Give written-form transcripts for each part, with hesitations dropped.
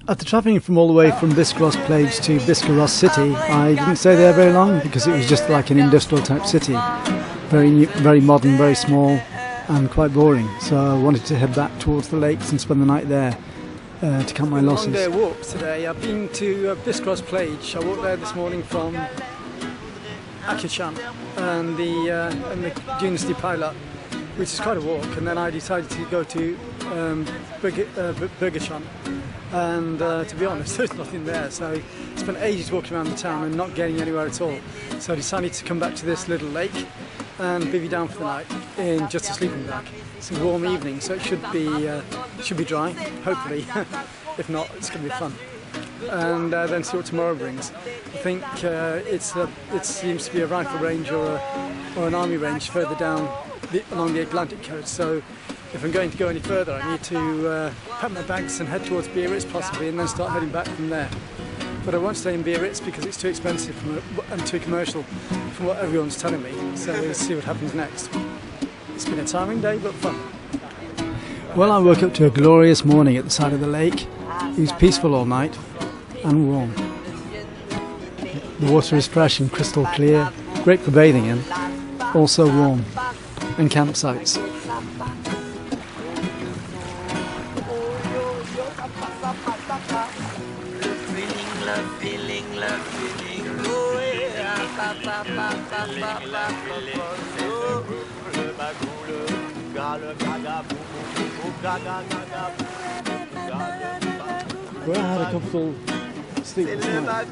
After travelling from all the way from Biscarrosse-Plage to Biscarrosse city, I didn't stay there very long because it was just like an industrial type city. Very modern, very small and quite boring. So I wanted to head back towards the lakes and spend the night there to count my losses. Long day walk today. I've been to Biscarrosse-Plage. I walked there this morning from Achion and the Dunes du Pilot, which is quite a walk, and then I decided to go to Achion, and to be honest, there's nothing there, so I spent ages walking around the town and not getting anywhere at all. So I decided to come back to this little lake and bivvy down for the night in just a sleeping bag. It's a warm evening, so it should be dry, hopefully. If not, it's going to be fun. And then see what tomorrow brings. I think it seems to be a rifle range or an army range further down along the Atlantic coast. So if I'm going to go any further, I need to pack my bags and head towards Biarritz possibly, and then start heading back from there. But I won't stay in Biarritz because it's too expensive and too commercial from what everyone's telling me. So we'll see what happens next. It's been a tiring day, but fun. Well, I woke up to a glorious morning at the side of the lake. It was peaceful all night and warm. The water is fresh and crystal clear, great for bathing in, also warm, and campsites. Well, I had a comfortable sleep last night.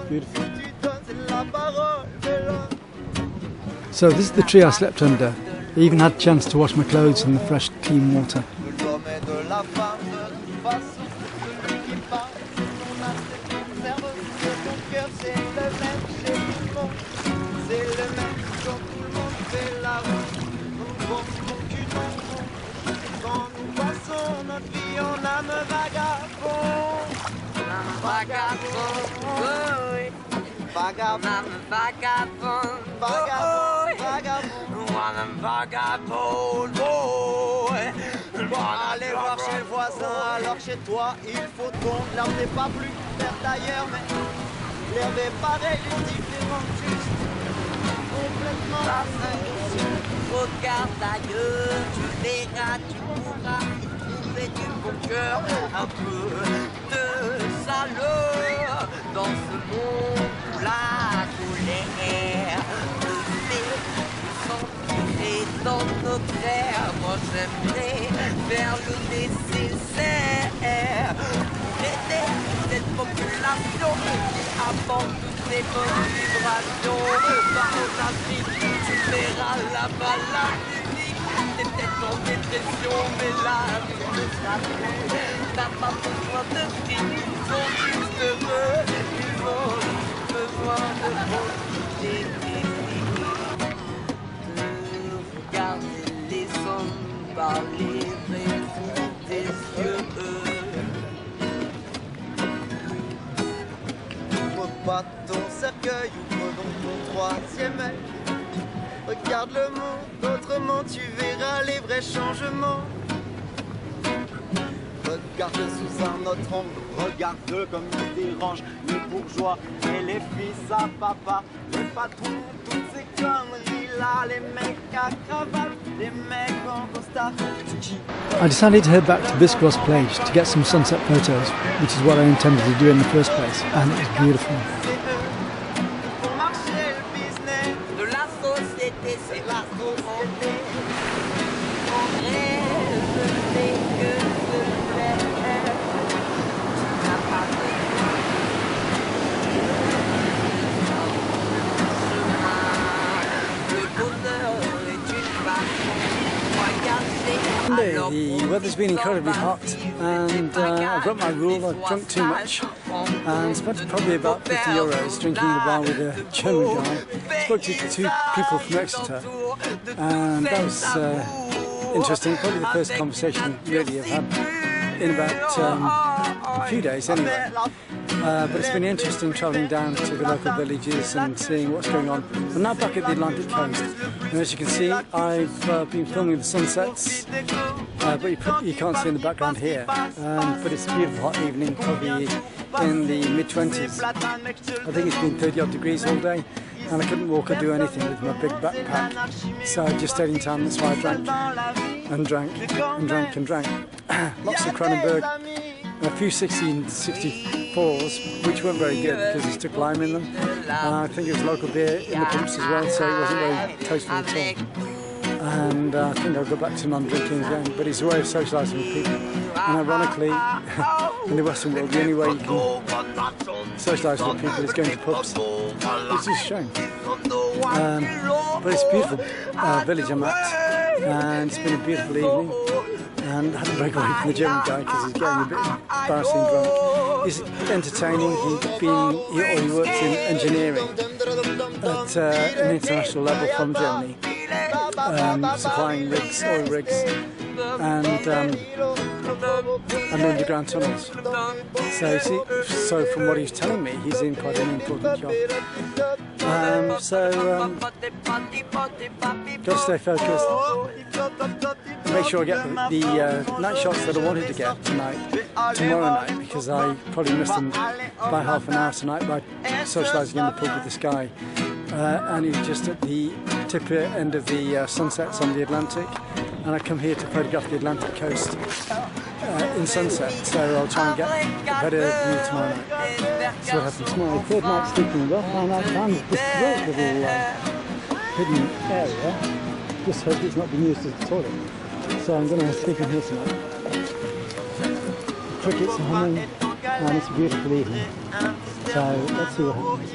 Beautiful. So this is the tree I slept under. I even had a chance to wash my clothes in the fresh, clean water. Aller voir chez le voisin, alors chez toi il faut tomber. L'herbe n'est pas plus verte d'ailleurs, mais l'herbe est pareille, les différentes juste complètement pareilles. Regarde ailleurs, tu verras, tu pourras y trouver du bon cœur, un peu de chaleur dans ce monde où la colère et dans notre air, moi j'aimerais faire le nécessaire pour aider cette population qui apporte toutes ces bonnes vibrations. Par l'Afrique, tu verras là-bas la musique, t'es peut-être en dépression, mais la musique sera plus. T'as pas besoin de prix, ils sont juste heureux, ils ont juste besoin de profiter. Par les raisons des yeux. Ouvre pas ton cercueil, ouvre donc ton troisième œil. Regarde le monde autrement, tu verras les vrais changements. Regarde sous un autre angle, regarde comme ils dérangent les bourgeois et les fils à papa, les patrons, toutes ces conneries là, les mecs à cravate, les mecs en costard. I decided to head back to Biscarrosse-Plage to get some sunset photos, which is what I intended to do in the first place, and it was beautiful. Pour marcher le business de la société, c'est la société. The weather's been incredibly hot, and I broke my rule. I drunk too much and spent probably about €50 drinking in the bar with a German guy. Spoke to two people from Exeter, and that was interesting. Probably the first conversation really I've had in about a few days anyway. But it's been interesting travelling down to the local villages and seeing what's going on. I'm now back at the Atlantic coast, and as you can see, I've been filming the sunsets, but you can't see in the background here. But it's a beautiful hot evening, probably in the mid-20s. I think it's been 30 odd degrees all day, and I couldn't walk or do anything with my big backpack, so I just stayed in town. That's why I drank and drank and drank and drank. Lots of Kronenberg, a few 64s, which weren't very good because it took lime in them. I think it was local beer in the pumps as well, so it wasn't very tasteful at all. And I think I'll go back to non-drinking again, but it's a way of socialising with people. And ironically, in the Western world, the only way you can socialise with people is going to pubs, which is a shame. But it's a beautiful village I'm at, and it's been a beautiful evening. And I had to break away from the German guy because he's getting a bit embarrassing drunk. He's entertaining. He works in engineering at an international level from Germany, supplying rigs, oil rigs, and underground tunnels. So from what he's telling me, he's in quite an important job. Got to stay focused. Make sure I get the night shots that I wanted to get tomorrow night, because I probably missed them by half an hour tonight by socialising in the pub with this guy. And he's just at the tip end of the sunsets on the Atlantic, and I come here to photograph the Atlantic coast in sunset, so I'll try and get a better view tomorrow night. So what happens tomorrow? Third night sleeping well, and I found this great little hidden area. Just hope it's not been used as a toilet. So I'm going to sleep in here tonight. Crickets are humming, and it's a beautiful evening. So let's see what happens.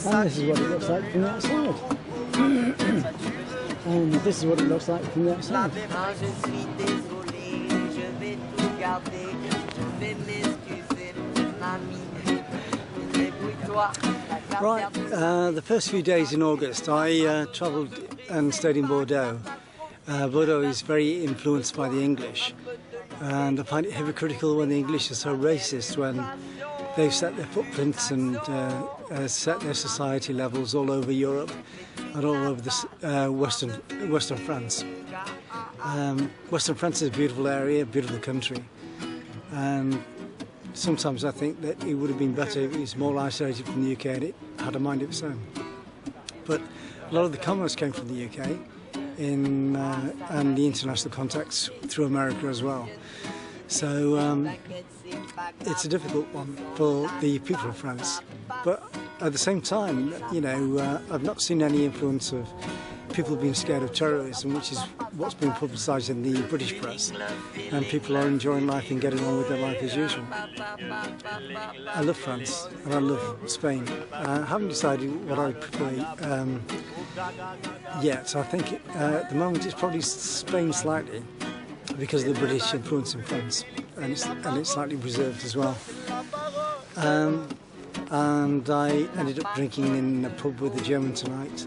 And this is what it looks like from the outside. And this is what it looks like from the outside. Right, the first few days in August I travelled and stayed in Bordeaux. Bordeaux is very influenced by the English, and I find it hypocritical when the English are so racist when they've set their footprints and set their society levels all over Europe and all over the Western France. Western France is a beautiful area, a beautiful country, and sometimes I think that it would have been better if it was more isolated from the UK and it had a mind of its own. But a lot of the commerce came from the UK and the international contacts through America as well. So it's a difficult one for the people of France. But at the same time, you know, I've not seen any influence of people being scared of terrorism, which is what's been publicised in the British press, and people are enjoying life and getting on with their life as usual. I love France and I love Spain. I haven't decided what I prefer yet. I think at the moment it's probably Spain slightly, because of the British influence in France, and it's slightly reserved as well. And I ended up drinking in a pub with a German tonight,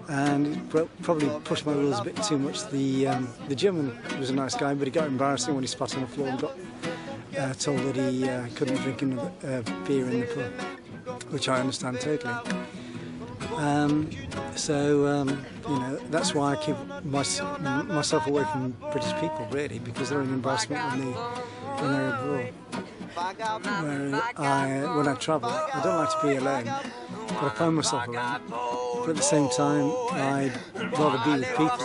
and it probably pushed my rules a bit too much. The German was a nice guy, but he got embarrassing when he spat on the floor and got told that he couldn't drink another beer in the pub, which I understand totally. You know, that's why I keep myself away from British people, really, because they're an embarrassment when they're abroad. When I travel, I don't like to be alone, but I find myself alone. But at the same time, I'd rather be with people.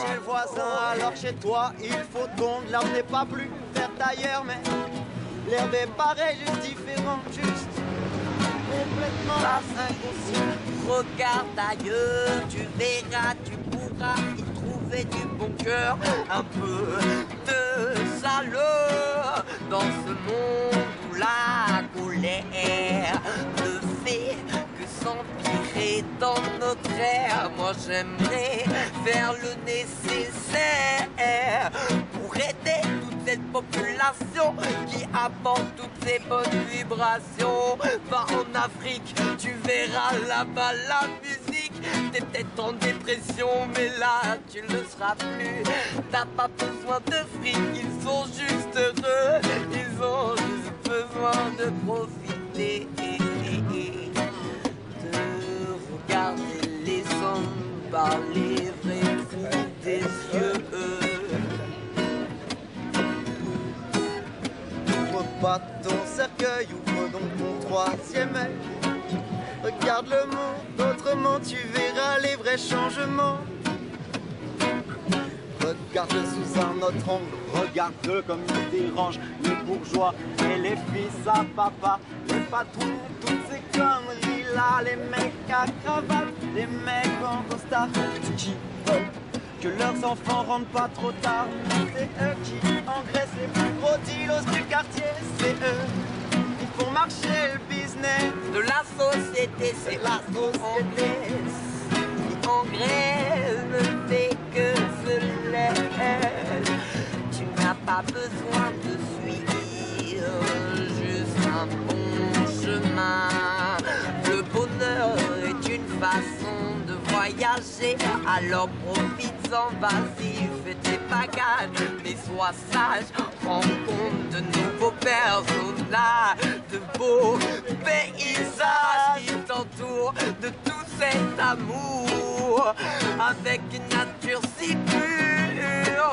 L'herbe est pareille, juste différent, juste complètement inconscient. Regarde ailleurs, tu verras, tu pourras y trouver du bon cœur, un peu de chaleur dans ce monde où la colère ne fait que s'empirer dans notre air. Moi j'aimerais faire le nécessaire pour aider cette population qui apporte toutes ces bonnes vibrations. Va en Afrique, tu verras là-bas la musique. T'es peut-être en dépression, mais là tu le seras plus. T'as pas besoin de fric, il faut sont juste heureux, ils ont juste besoin de profiter, de regarder les hommes par les vrais trous des yeux. Ouvre pas ton cercueil, ouvre donc ton troisième œil. Regarde le monde autrement, tu verras les vrais changements. Regarde-le sous un autre angle, regarde-le comme il dérange les bourgeois et les fils à papa, les patrons, toutes ces conneries là, les mecs à cravate, les mecs en costard, qui veulent que leurs enfants rentrent pas trop tard. C'est eux qui engraissent les plus gros deals du quartier, c'est eux qui font marcher le business de la société, c'est la société qui engraisse ne fait que se lève. Tu n'as pas besoin de suivre juste un bon chemin. Le bonheur est une façon de voyager, alors profites-en, vas-y, fais tes bagages, mais sois sage, rends compte de nouveaux personnages, de beaux paysages qui t'entourent, de tout cet amour, avec une nature si pure.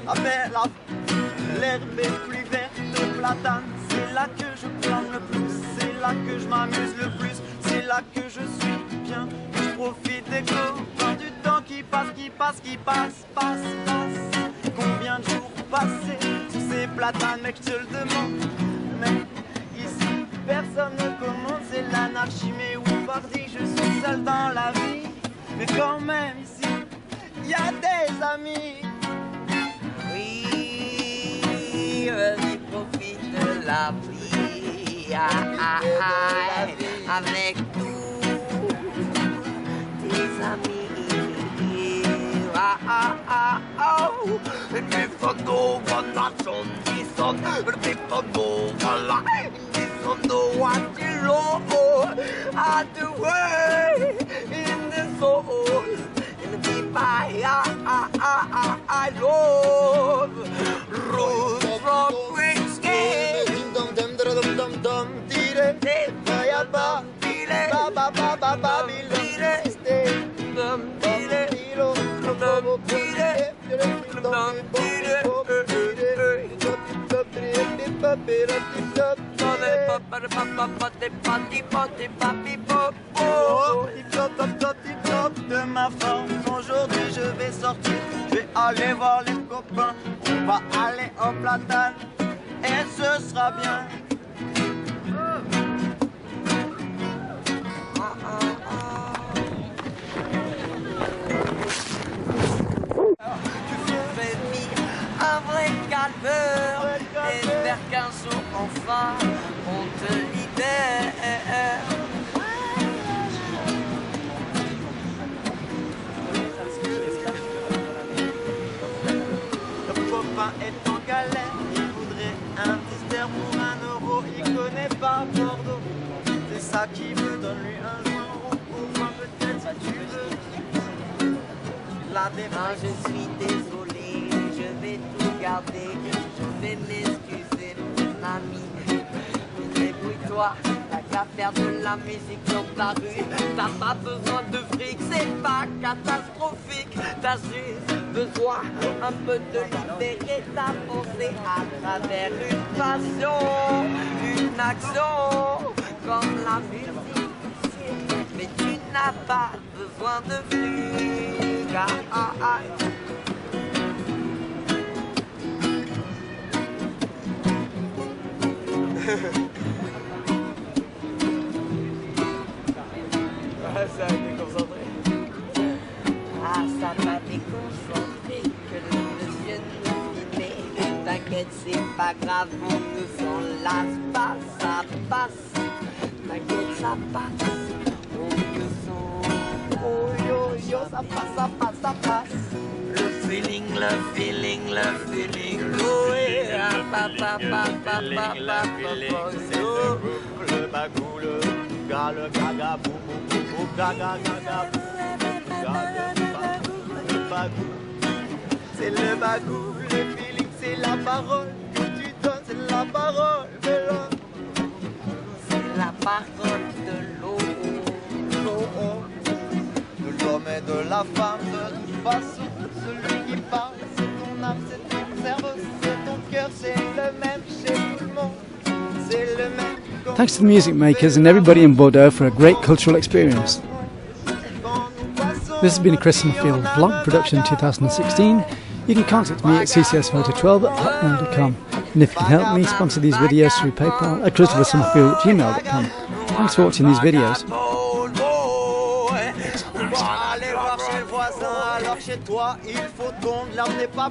Ah mais là, l'herbe est plus verte de platane, c'est là que je plane le plus, c'est là que je m'amuse le plus, c'est là que je suis bien, que je profite des copains, du temps qui passe, passe. Combien de jours passés sous ces platanes, mec, je te le demande. Mais ici, personne ne commande, c'est l'anarchie, mais oui, pardi, je suis seul dans la vie. Mais quand même, ici, il y a des amis. Oui, vas-y, profite de la vie, avec tous tes amis. Diffondo vanna son, diffondo vanna, diffondo attilo, at the way in the soul, in the deep I love, roots from Whiskey. De ma forme, aujourd'hui je vais sortir, je vais aller voir les copains, on va aller au platane et ce sera bien. Un vrai calmeur, espère qu'un jour enfin on te libère. Le copain est en galère, il voudrait un mystère pour 1 euro, il connaît pas Bordeaux. C'est ça qui veut, donne-lui un joint ou moi peut-être si tu veux. La démarche, Je suis désolé, je vais tout garder, je vais m'excuser mon ami. Débrouille-toi, t'as qu'à faire de la musique dans ta rue. T'as pas besoin de fric, c'est pas catastrophique. T'as juste besoin un peu de libérer ta pensée à travers une passion, une action, comme la musique. Mais tu n'as pas besoin de fric. ça a déconcentré. Ah, ça va déconcentrer que le monsieur nous filmait. T'inquiète, c'est pas grave, on ne s'en lasse pas, ça passe. T'inquiète, ça passe, on ne s'en Oh yo yo, ça passe. Le feeling, oh yeah, C'est le groupe, le bagou, le gaga, bou, gaga, le bagou. C'est le bagou, le feeling, c'est la parole que tu donnes, c'est la parole de l'homme. C'est la parole de l'eau. De l'homme et de la femme, de toute façon, celui qui parle, c'est ton âme, c'est ton cerveau, c'est ton cœur, c'est le même chez tout le monde, c'est le même. Thanks to the music makers and everybody in Bordeaux for a great cultural experience. This has been a Chris Summerfield vlog production 2016. You can contact me at ccsPhoto12@hotmail.com, and if you can help me sponsor these videos through PayPal at christophersummerfield@gmail.com. Thanks for watching these videos. Aller voir chez le voisin, alors chez toi il faut tondre, l'herbe n'est pas